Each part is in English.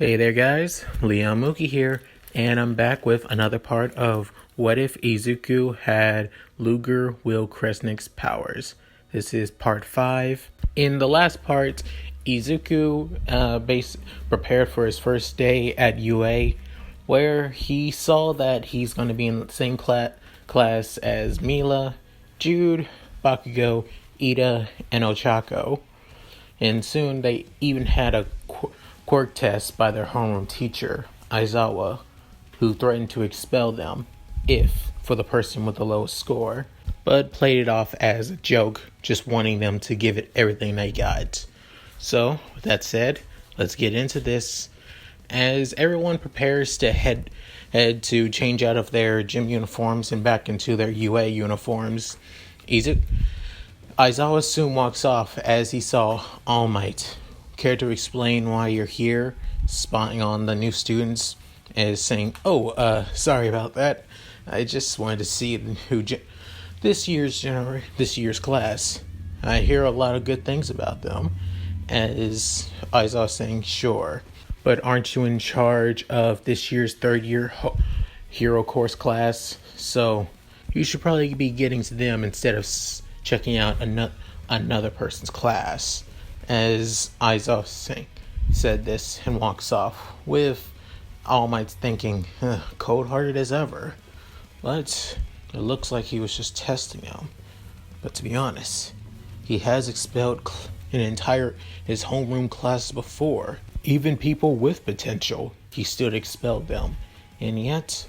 Hey there guys, Leon Mooky here, and I'm back with another part of What If Izuku Had Ludger Will Kresnik's Powers. This is part 5. In the last part, Izuku prepared for his first day at UA, where he saw that he's going to be in the same class as Mila, Jude, Bakugo, Ida, and Ochako. And soon they even had a Quirk test by their homeroom teacher, Aizawa, who threatened to expel them for the person with the lowest score, but played it off as a joke, just wanting them to give it everything they got. So, with that said, let's get into this. As everyone prepares to head to change out of their gym uniforms and back into their UA uniforms, Aizawa soon walks off as he saw All Might. Care to explain why you're here, spying on the new students, as saying, sorry about that. I just wanted to see who this year's class. I hear a lot of good things about them. As Aizawa saying, sure, but aren't you in charge of this year's third year hero course class? So you should probably be getting to them instead of checking out another person's class. As Aizawa said this and walks off, with All Might thinking, cold-hearted as ever. But it looks like he was just testing him. But to be honest, he has expelled his homeroom class before. Even people with potential, he still expelled them. And yet,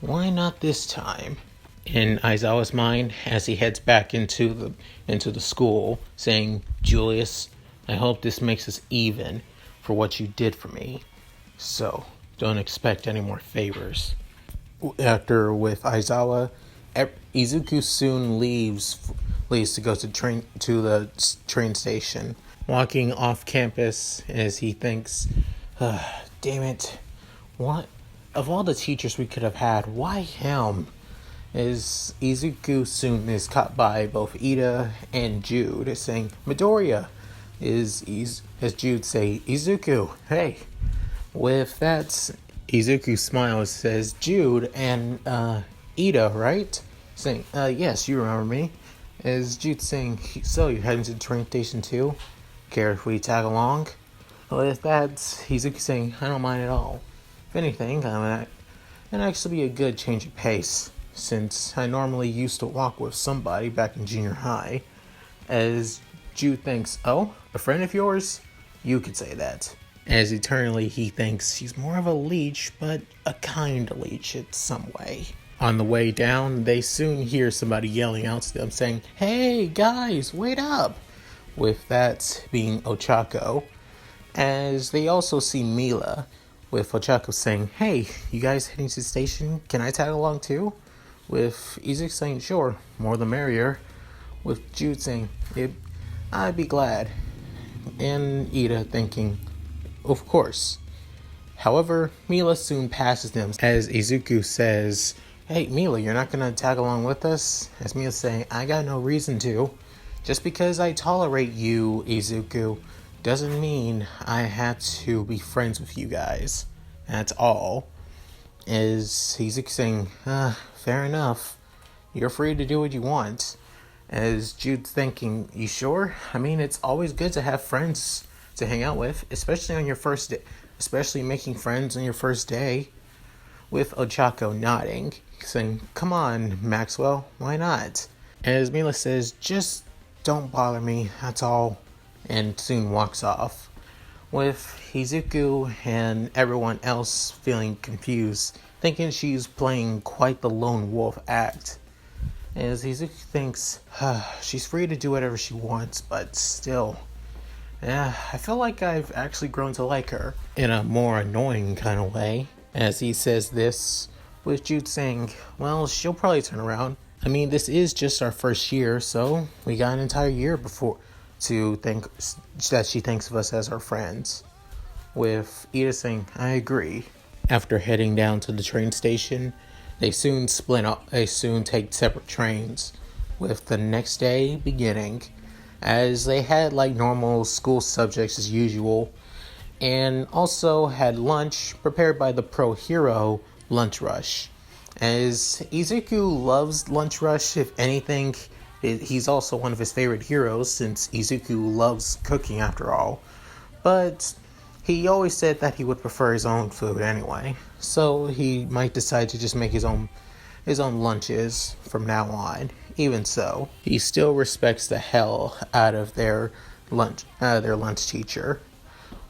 why not this time? In Aizawa's mind, as he heads back into the school, saying, Julius, I hope this makes us even for what you did for me. So, don't expect any more favors. After with Aizawa, Izuku soon leaves to go to the train station. Walking off campus as he thinks, damn it, what? Of all the teachers we could have had, why him? As Izuku soon is caught by both Ida and Jude, saying, Midoriya, as Jude say, Izuku, hey. With that, Izuku smiles, says, Jude and Ida, right? Saying, yes, you remember me. As Jude saying, so you're heading to the train station too? Care if we tag along? With that, Izuku saying, I don't mind at all. If anything, it'd actually be a good change of pace, since I normally used to walk with somebody back in junior high. As Jude thinks, oh, a friend of yours? You could say that. As eternally he thinks he's more of a leech, but a kind leech in some way. On the way down, they soon hear somebody yelling out to them saying, hey guys, wait up! With that being Ochako. As they also see Mila, with Ochako saying, hey, you guys heading to the station? Can I tag along too? With Izuku saying, sure, more the merrier. With Jude saying, I'd be glad. And Ida thinking, of course. However, Mila soon passes them as Izuku says, hey Mila, you're not gonna tag along with us? As Mila saying, I got no reason to. Just because I tolerate you, Izuku, doesn't mean I have to be friends with you guys. That's all. As Izuku saying, fair enough. You're free to do what you want. As Jude's thinking, you sure? I mean, it's always good to have friends to hang out with, especially on your first day, especially making friends on your first day. With Ochako nodding, saying, come on, Maxwell, why not? As Mila says, just don't bother me, that's all, and soon walks off. With Izuku and everyone else feeling confused, thinking she's playing quite the lone wolf act. As Izuku thinks, she's free to do whatever she wants, but still, I feel like I've actually grown to like her in a more annoying kind of way. As he says this, with Jude saying, well, she'll probably turn around. I mean, this is just our first year, so we got an entire year before to think that she thinks of us as our friends. With Ida saying, I agree. After heading down to the train station, they soon split up. They soon take separate trains, with the next day beginning, as they had like normal school subjects as usual, and also had lunch prepared by the pro hero Lunch Rush. As Izuku loves Lunch Rush, if anything, he's also one of his favorite heroes since Izuku loves cooking after all. But he always said that he would prefer his own food anyway, so he might decide to just make his own lunches from now on. Even so, he still respects the hell out of their lunch teacher.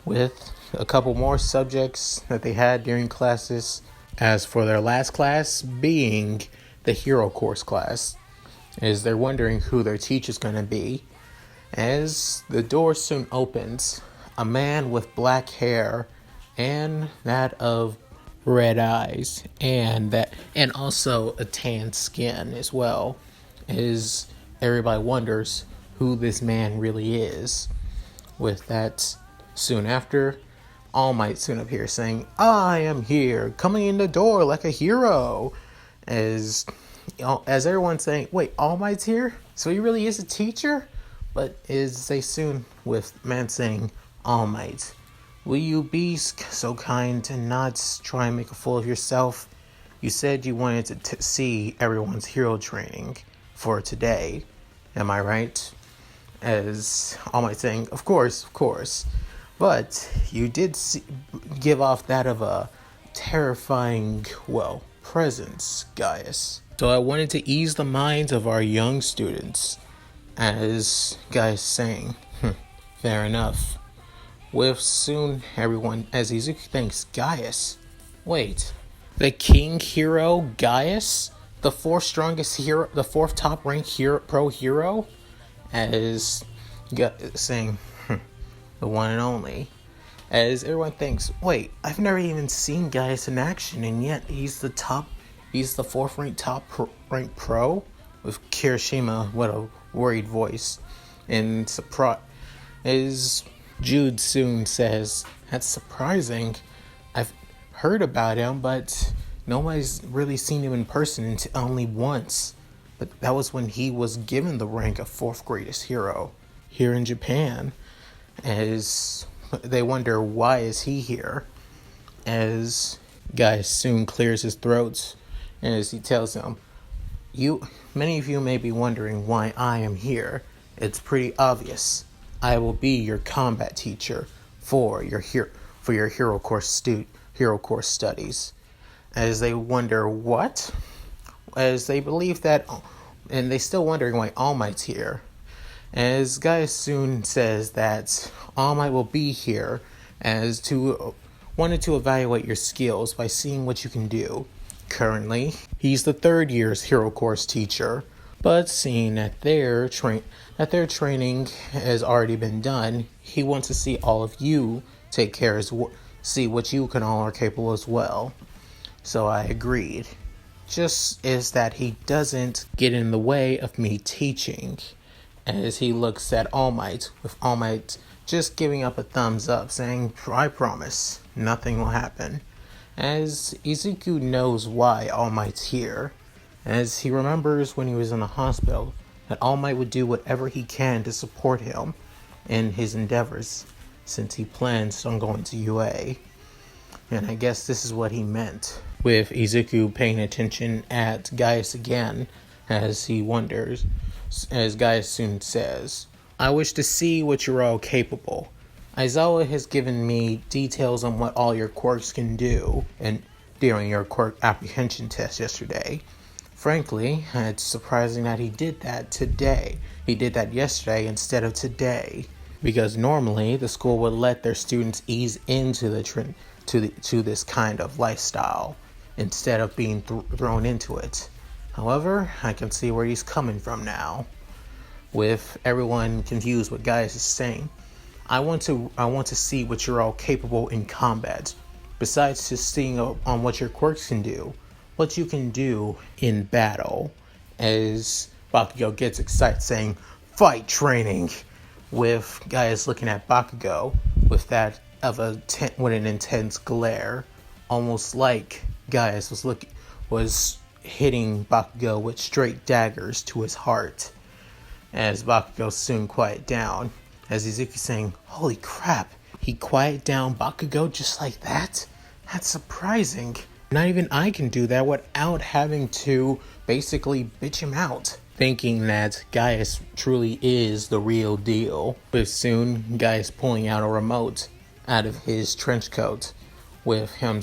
With a couple more subjects that they had during classes, as for their last class being the Hero Course class, as they're wondering who their teacher's going to be. As the door soon opens, a man with black hair and that of red eyes and also a tan skin as well, as everybody wonders who this man really is. With that, soon after, All Might soon appears saying, "I am here, coming in the door like a hero." As everyone's saying, "Wait, All Might's here? So he really is a teacher?" But as they soon with man saying, "All Might, will you be so kind and not try and make a fool of yourself? You said you wanted to see everyone's hero training for today. Am I right?" As All Might saying, of course. But you did give off that of a terrifying, presence, Gaius. So I wanted to ease the minds of our young students. As Gaius saying, fair enough. With soon everyone, as Izuku thinks, Gaius. Wait, the king hero Gaius? The fourth strongest hero, the fourth top ranked pro hero? As saying, the one and only. As everyone thinks, wait, I've never even seen Gaius in action, and yet he's the fourth ranked ranked pro? With Kirishima, what a worried voice. And surprise, as Jude soon says, "That's surprising. I've heard about him, but nobody's really seen him in person until only once. But that was when he was given the rank of fourth greatest hero here in Japan." As they wonder, why is he here? As Gaius soon clears his throat, and as he tells them, many of you may be wondering why I am here. It's pretty obvious. I will be your combat teacher for your hero course studies. As they wonder what? As they believe that, and they still wondering why All Might's here. As Gaius soon says that All Might will be here wanted to evaluate your skills by seeing what you can do. Currently, he's the third year's hero course teacher, but seeing that their training has already been done, he wants to see all of you see what you can all are capable as well. So I agreed. Just is that he doesn't get in the way of me teaching. As he looks at All Might, with All Might just giving up a thumbs up, saying, "I promise, nothing will happen." As Izuku knows why All Might's here, as he remembers when he was in the hospital, that All Might would do whatever he can to support him in his endeavors, since he plans on going to UA. And I guess this is what he meant, with Izuku paying attention at Gaius again, as he wonders, as Gaius soon says, "I wish to see what you're all capable. Aizawa has given me details on what all your quirks can do and during your quirk apprehension test yesterday. Frankly, it's surprising that he did that today. He did that yesterday instead of today, because normally the school would let their students ease into to this kind of lifestyle instead of being thrown into it. However, I can see where he's coming from now." With everyone confused what Gaius is saying, I want to see what you're all capable in combat. Besides just seeing on what your quirks can do, what you can do in battle. As Bakugo gets excited, saying, "Fight training!" With Gaius looking at Bakugo with that of with an intense glare, almost like Gaius was hitting Bakugo with straight daggers to his heart. As Bakugo soon quiet down, as Izuku saying, "Holy crap, He quieted down Bakugo just like that? That's surprising. Not even I can do that without having to basically bitch him out. Thinking that Gaius truly is the real deal. But soon, Gaius pulling out a remote out of his trench coat with him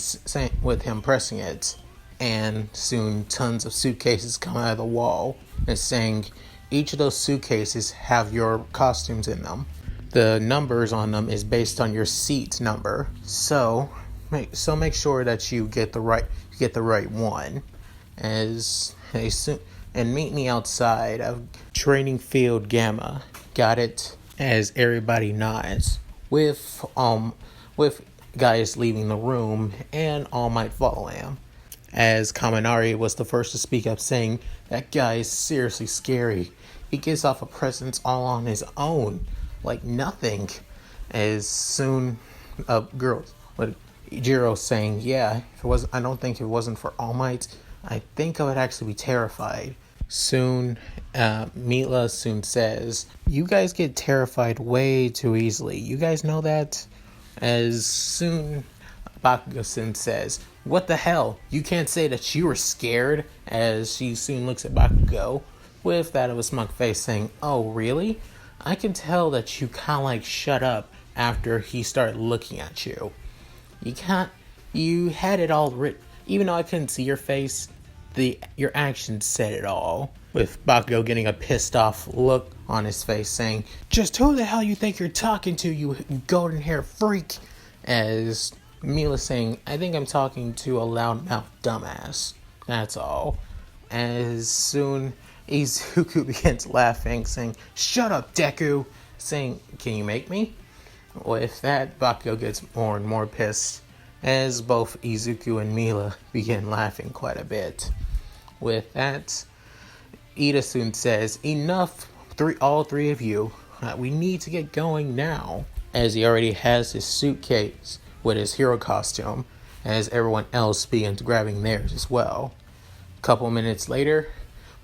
pressing it. And soon tons of suitcases come out of the wall and saying each of those suitcases have your costumes in them. The numbers on them is based on your seat number. So make sure that you get the right one. And meet me outside of Training Field Gamma. Got it? As everybody nods. With Gaius leaving the room and All Might following him. As Kaminari was the first to speak up, saying, that guy is seriously scary. He gives off a presence all on his own, like nothing. As soon, Jiro saying, yeah, I don't think it wasn't for All Might, I think I would actually be terrified. Soon, Mila soon says, you guys get terrified way too easily. You guys know that? As soon, Bakugo soon says, what the hell? You can't say that you were scared. As she soon looks at Bakugo with that of a smug face saying, oh, really? I can tell that you kind of like shut up after he started looking at you. You had it all written. Even though I couldn't see your face, your actions said it all. With Bakugo getting a pissed off look on his face saying, just who the hell you think you're talking to, you golden hair freak? As Mila saying, I think I'm talking to a loudmouth dumbass. That's all. As soon Izuku begins laughing, saying, shut up, Deku! Saying, can you make me? With that, Bakugo gets more and more pissed, as both Izuku and Mila begin laughing quite a bit. With that, Ida soon says, enough, all three of you. We need to get going now. As he already has his suitcase with his hero costume, as everyone else begins grabbing theirs as well. A couple minutes later,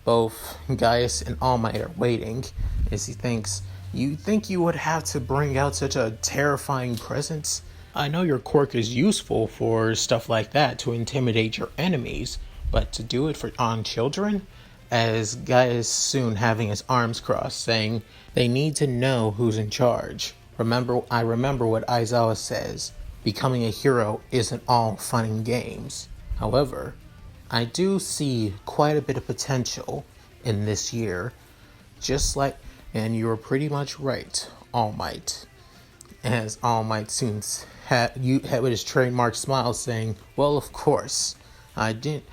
both Gaius and All Might are waiting, as he thinks, you think you would have to bring out such a terrifying presence? I know your quirk is useful for stuff like that, to intimidate your enemies, but to do it on children? As Gaius soon having his arms crossed, saying, they need to know who's in charge. I remember what Aizawa says, becoming a hero isn't all fun and games. However, I do see quite a bit of potential in this year, and you were pretty much right, All Might. As All Might soon had with his trademark smile saying, well, of course, I didn't,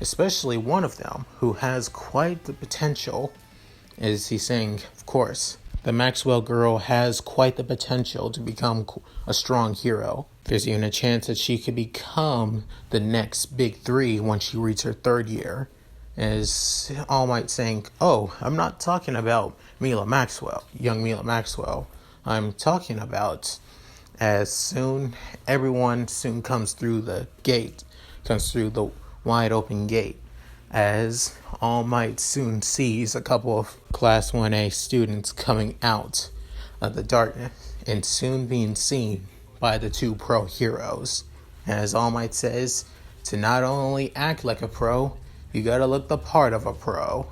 especially one of them who has quite the potential, as he's saying, of course, the Maxwell girl has quite the potential to become a strong hero. There's even a chance that she could become the next big three when she reaches her third year. As All Might saying, oh, I'm not talking about young Mila Maxwell. I'm talking about as everyone soon comes through the wide open gate. As All Might soon sees a couple of Class 1A students coming out of the darkness and soon being seen by the two pro heroes. As All Might says, to not only act like a pro, you gotta look the part of a pro,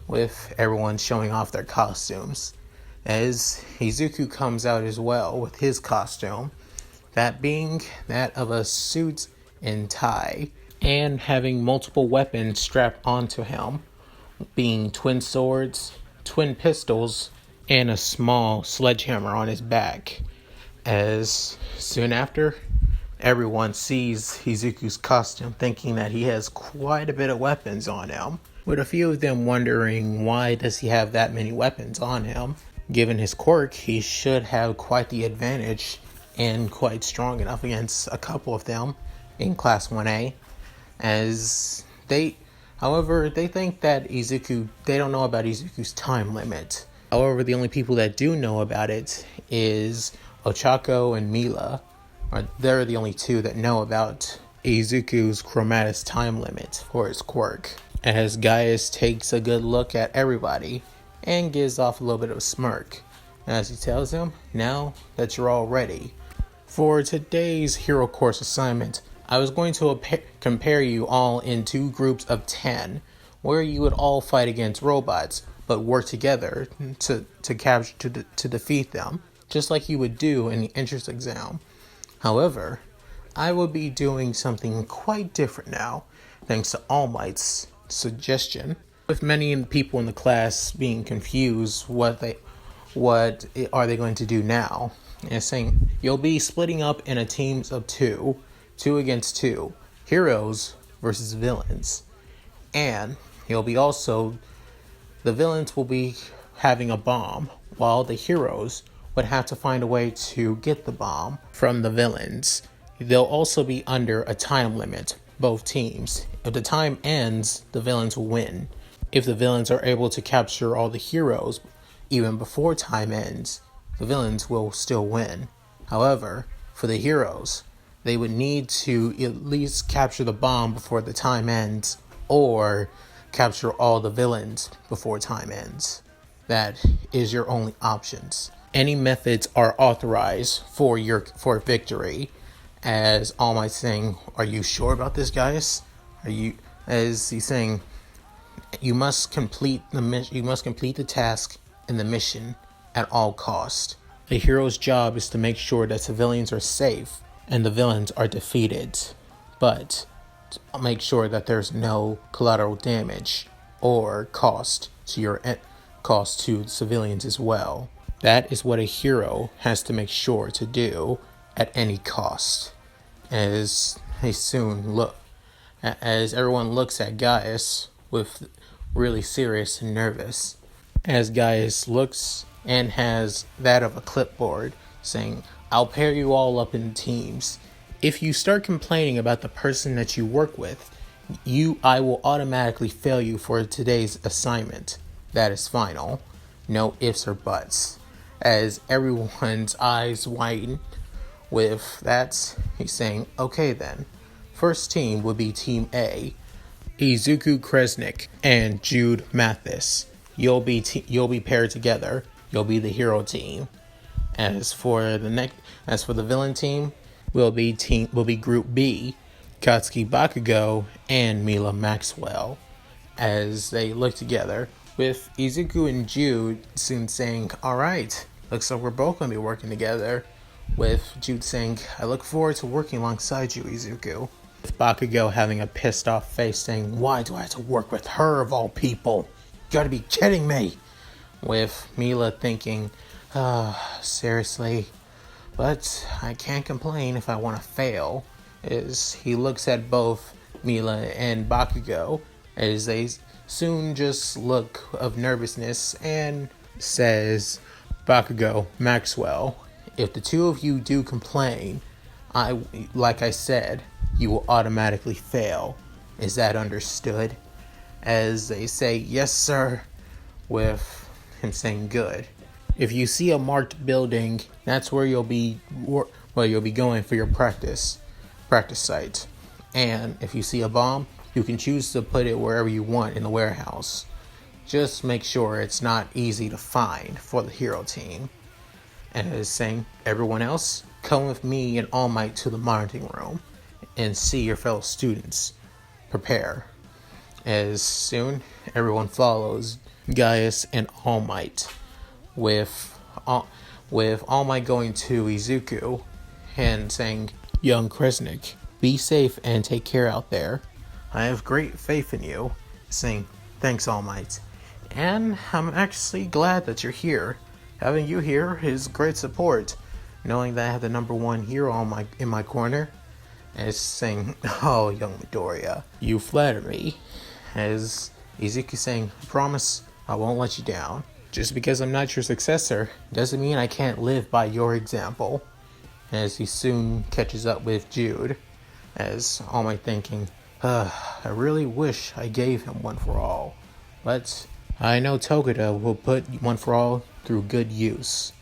with everyone showing off their costumes. As Izuku comes out as well with his costume, that being that of a suit and tie, and having multiple weapons strapped onto him, being twin swords, twin pistols, and a small sledgehammer on his back. As soon after, everyone sees Izuku's costume, thinking that he has quite a bit of weapons on him, with a few of them wondering why does he have that many weapons on him. Given his quirk, he should have quite the advantage and quite strong enough against a couple of them in Class 1A. However, they think that they don't know about Izuku's time limit. However, the only people that do know about it is Ochako and Mila. They're the only two that know about Izuku's chromatis time limit for his quirk. As Gaius takes a good look at everybody and gives off a little bit of a smirk, as he tells him, now that you're all ready, For today's Hero Course assignment, I was going to compare you all in 2 groups of 10, where you would all fight against robots, but work together to defeat them, just like you would do in the entrance exam. However, I will be doing something quite different now, thanks to All Might's suggestion. With many people in the class being confused, what are they going to do now? And saying you'll be splitting up in a teams of 2 against 2, heroes versus villains, and the villains will be having a bomb, while the heroes would have to find a way to get the bomb from the villains. They'll also be under a time limit, both teams. If the time ends, the villains will win. If the villains are able to capture all the heroes even before time ends, the villains will still win. However, for the heroes, they would need to at least capture the bomb before the time ends, or capture all the villains before time ends. That is your only options. Any methods are authorized for victory. As All Might saying, are you sure about this, Gaius? As he's saying, you must complete the task and the mission at all cost. The hero's job is to make sure that civilians are safe and the villains are defeated, but to make sure that there's no collateral damage or cost to civilians as well. That is what a hero has to make sure to do at any cost. As everyone looks at Gaius with really serious and nervous, as Gaius looks and has that of a clipboard saying, I'll pair you all up in teams. If you start complaining about the person that you work with, I will automatically fail you for today's assignment. That is final. No ifs or buts. As everyone's eyes widen with that, he's saying, okay then. First team would be Team A, Izuku Kresnik and Jude Mathis. You'll be paired together. You'll be the hero team. As for the villain team, will be Group B, Katsuki Bakugo and Mila Maxwell. As they look together, with Izuku and Jude soon saying, alright, looks like we're both going to be working together. With Jude saying, I look forward to working alongside you, Izuku. With Bakugo having a pissed off face saying, why do I have to work with her of all people? You gotta be kidding me. With Mila thinking, seriously, but I can't complain if I want to fail. As he looks at both Mila and Bakugo, as they soon just look of nervousness, and says, Bakugo, Maxwell, if the 2 of you do complain, like I said, you will automatically fail. Is that understood? As they say, yes sir, with him saying good. If you see a marked building, that's where you'll be going for your practice site. And if you see a bomb, you can choose to put it wherever you want in the warehouse. Just make sure it's not easy to find for the hero team. And it is saying, everyone else, come with me and All Might to the monitoring room and see your fellow students prepare. As soon, everyone follows Gaius and All Might, with All Might going to Izuku and saying, young Kresnik, be safe and take care out there. I have great faith in you. Saying, thanks All Might. And I'm actually glad that you're here. Having you here is great support, knowing that I have the number 1 hero in my corner. As saying, oh young Midoriya, you flatter me. As Izuku saying, I promise I won't let you down. Just because I'm not your successor doesn't mean I can't live by your example. As he soon catches up with Jude, as All Might thinking, I really wish I gave him One for All, but I know Tokuda will put One for All through good use,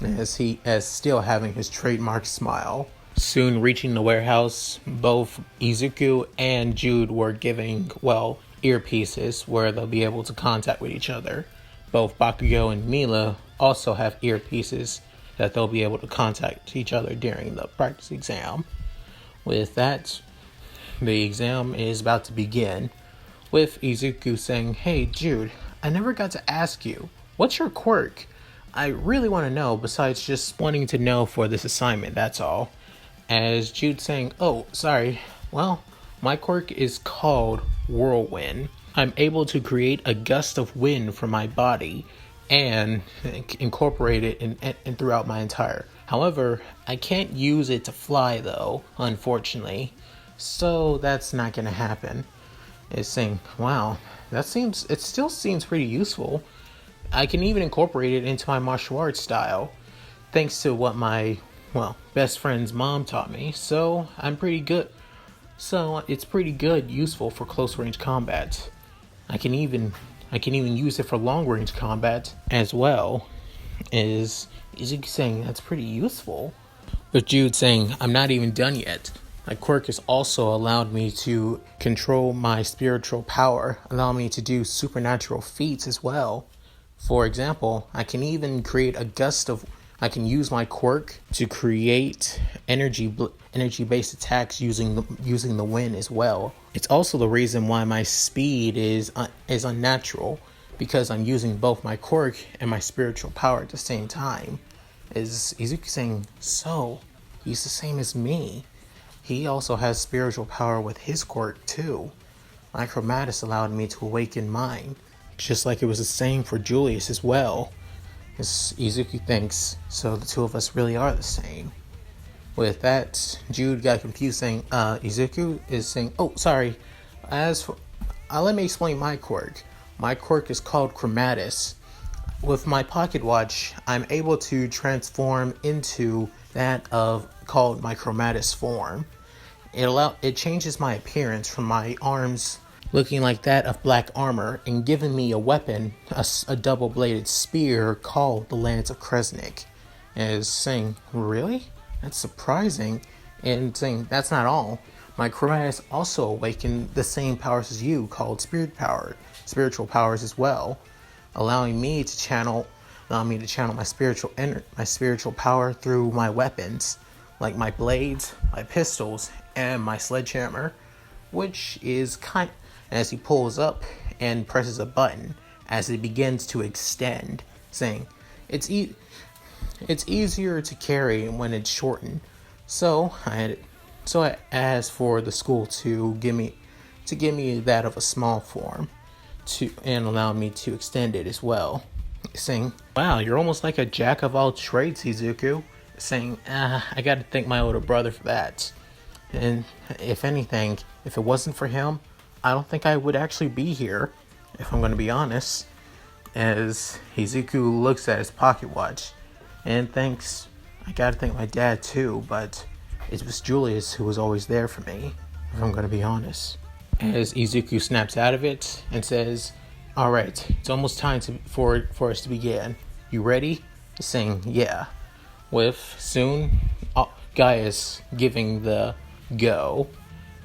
as still having his trademark smile. Soon reaching the warehouse, both Izuku and Jude were giving, earpieces where they'll be able to contact with each other. Both Bakugo and Mila also have earpieces that they'll be able to contact each other during the practice exam. With that, the exam is about to begin, with Izuku saying, "Hey Jude, I never got to ask you, what's your quirk? I really want to know besides just wanting to know for this assignment, that's all." As Jude saying, "Oh, sorry, well, my quirk is called Whirlwind. I'm able to create a gust of wind from my body and incorporate it in throughout my entire. However, I can't use it to fly though, unfortunately. So that's not gonna happen." It's saying, "Wow, it still seems pretty useful. I can even incorporate it into my martial arts style, thanks to what my, best friend's mom taught me, so I'm pretty good. So it's pretty good, useful for close range combat. I can even use it for long range combat as well." Is Izuku saying that's pretty useful? But Jude saying, "I'm not even done yet. My quirk has also allowed me to control my spiritual power, allow me to do supernatural feats as well. For example, I can even create I can use my quirk to create energy-based attacks using the wind as well. It's also the reason why my speed is unnatural, because I'm using both my quirk and my spiritual power at the same time." Is Izuku saying, "So, he's the same as me. He also has spiritual power with his quirk too. My chromatis allowed me to awaken mine, just like it was the same for Julius as well." As Izuku thinks, so the two of us really are the same. With that, Jude got confused saying, Izuku is saying, "Oh, sorry. Let me explain my quirk. My quirk is called chromatis. With my pocket watch, I'm able to transform into that called my chromatis form. It changes my appearance from my arms looking like that of black armor and giving me a weapon, a double-bladed spear called the Lance of Kresnik." And is saying, "Really? That's surprising." And saying, "That's not all. My chromatis also awakened the same powers as you, called spiritual powers as well, allowing me to channel my spiritual power through my weapons, like my blades, my pistols, and my sledgehammer, which is as he pulls up and presses a button as it begins to extend, saying, it's easier to carry when it's shortened. So I asked for the school to give me that of a small form, and allow me to extend it as well." Saying, "Wow, you're almost like a jack of all trades, Izuku." Saying, "I gotta thank my older brother for that. And if anything, if it wasn't for him, I don't think I would actually be here, if I'm gonna be honest." As Izuku looks at his pocket watch and thinks, "I gotta thank my dad too, but it was Julius who was always there for me, if I'm gonna be honest." As Izuku snaps out of it and says, "Alright, it's almost time for us to begin. You ready?" Saying, "Yeah." With soon Gaius giving the go,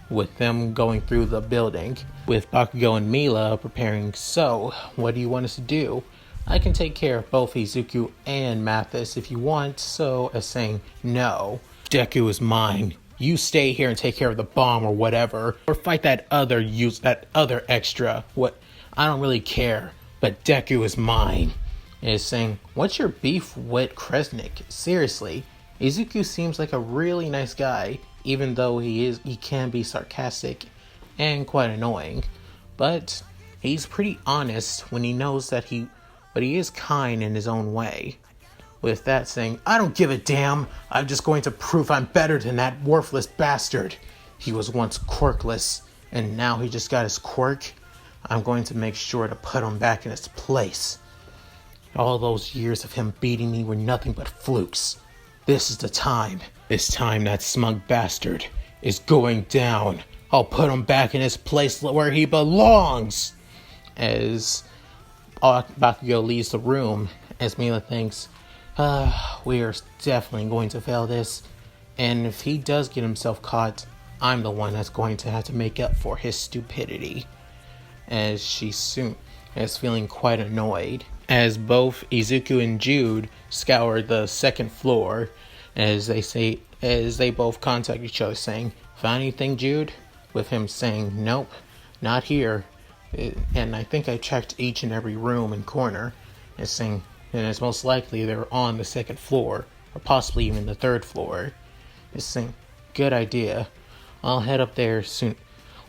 with them going through the building, with Bakugo and Mila preparing. "So, what do you want us to do? I can take care of both Izuku and Mathis if you want." So, as saying, "No, Deku is mine. You stay here and take care of the bomb or whatever, or fight that other extra. What? I don't really care, but Deku is mine." And is saying, "What's your beef with Kresnik? Seriously, Izuku seems like a really nice guy, even though he can be sarcastic and quite annoying. But he's pretty honest when he knows but he is kind in his own way." With that saying, "I don't give a damn. I'm just going to prove I'm better than that worthless bastard. He was once quirkless, and now he just got his quirk. I'm going to make sure to put him back in his place. All those years of him beating me were nothing but flukes. This is the time. This time that smug bastard is going down. I'll put him back in his place where he belongs." As Bakugo leaves the room, as Mila thinks, we are definitely going to fail this. And if he does get himself caught, I'm the one that's going to have to make up for his stupidity. As she soon is feeling quite annoyed as both Izuku and Jude scour the second floor, as they both contact each other saying, "Found anything, Jude?" With him saying, "Nope, not here." And I think I checked each and every room and corner, and saying, and it's most likely they're on the second floor, or possibly even the third floor. It's saying, "Good idea. I'll head up there soon.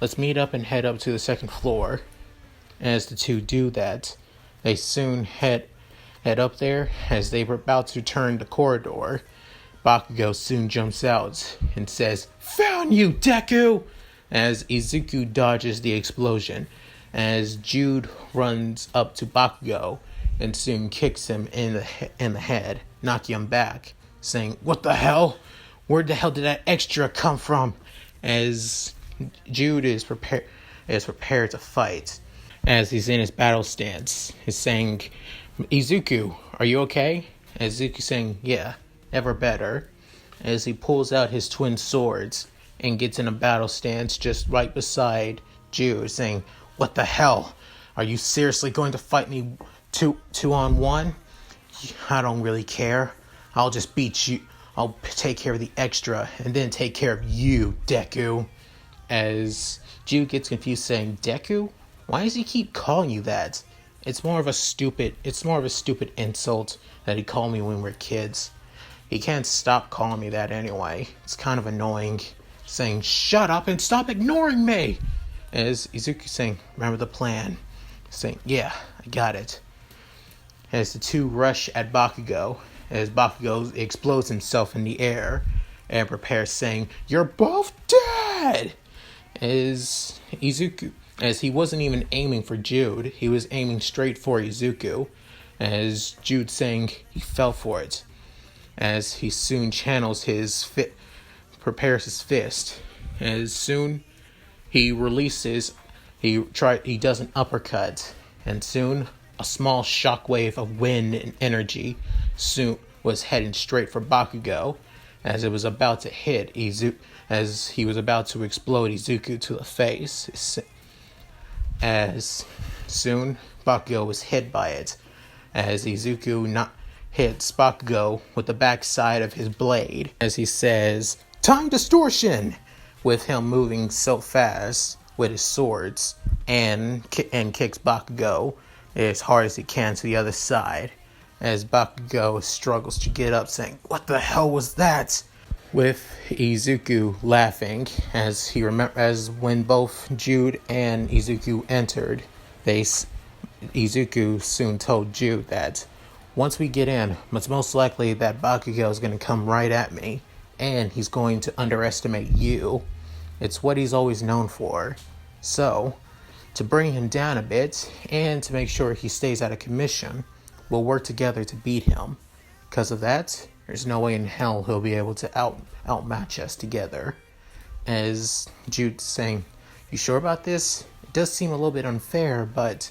Let's meet up and head up to the second floor." As the two do that, they soon head up there. As they were about to turn the corridor, Bakugo soon jumps out and says, "Found you, Deku!" As Izuku dodges the explosion, as Jude runs up to Bakugo and soon kicks him in the head, knocking him back, saying, "What the hell? Where the hell did that extra come from?" As Jude is prepared to fight, as he's in his battle stance, he's saying, "Izuku, are you okay?" As Izuku saying, "Yeah, ever better." As he pulls out his twin swords and gets in a battle stance just right beside Jude, saying, "What the hell? Are you seriously going to fight me two on one? I don't really care. I'll just beat you. I'll take care of the extra and then take care of you, Deku." As Jude gets confused, saying, "Deku? Why does he keep calling you that? It's more of a stupid insult that he called me when we were kids. He can't stop calling me that anyway. It's kind of annoying." Saying, "Shut up and stop ignoring me." As Izuku saying, "Remember the plan?" Saying, "Yeah, I got it." As the two rush at Bakugo, as Bakugo explodes himself in the air and prepares, saying, "You're both dead!" As Izuku, as he wasn't even aiming for Jude, he was aiming straight for Izuku, as Jude saying he fell for it. As he soon channels prepares his fist, as soon he releases, he does an uppercut, and soon a small shockwave of wind and energy soon was heading straight for Bakugo, as it was about to hit Izuku, as he was about to explode Izuku to the face. As soon Bakugo was hit by it, as Izuku hits Bakugo with the backside of his blade, as he says, "Time distortion!" with him moving so fast with his swords, and kicks Bakugo as hard as he can to the other side, as Bakugo struggles to get up, saying, "What the hell was that?" With Izuku laughing, as when both Jude and Izuku entered, Izuku soon told Jude that once we get in, it's most likely that Bakugo is going to come right at me, and he's going to underestimate you. It's what he's always known for. So, to bring him down a bit, and to make sure he stays out of commission, we'll work together to beat him. Because of that, there's no way in hell he'll be able to outmatch us together. As Jude saying, "You sure about this? It does seem a little bit unfair, but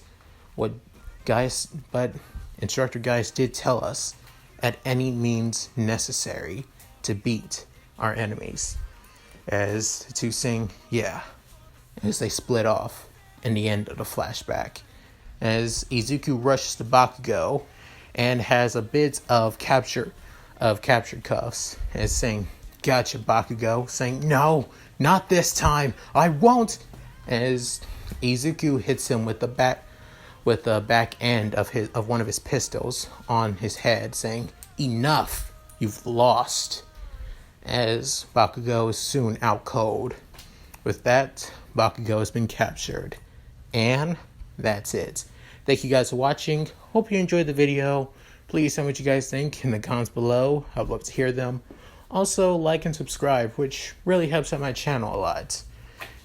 Instructor Gaius did tell us, at any means necessary to beat our enemies." As the two sing, "Yeah," as they split off in the end of the flashback. As Izuku rushes to Bakugo and has a bit of captured cuffs, as saying, "Gotcha, Bakugo," saying, "No, not this time, I won't." As Izuku hits him with the back end of one of his pistols on his head, saying, "Enough, you've lost." As Bakugo is soon out cold. With that, Bakugo has been captured. And that's it. Thank you guys for watching. Hope you enjoyed the video. Please tell me what you guys think in the comments below. I'd love to hear them. Also, like and subscribe, which really helps out my channel a lot.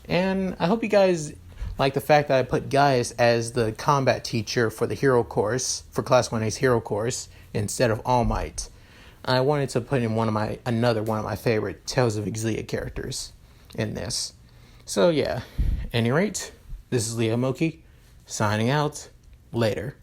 And I hope you guys like the fact that I put Gaius as the combat teacher for the hero course, for Class 1A's hero course, instead of All Might. I wanted to put in another one of my favorite Tales of Xillia characters in this. So yeah, at any rate, this is Mooky, signing out. Later.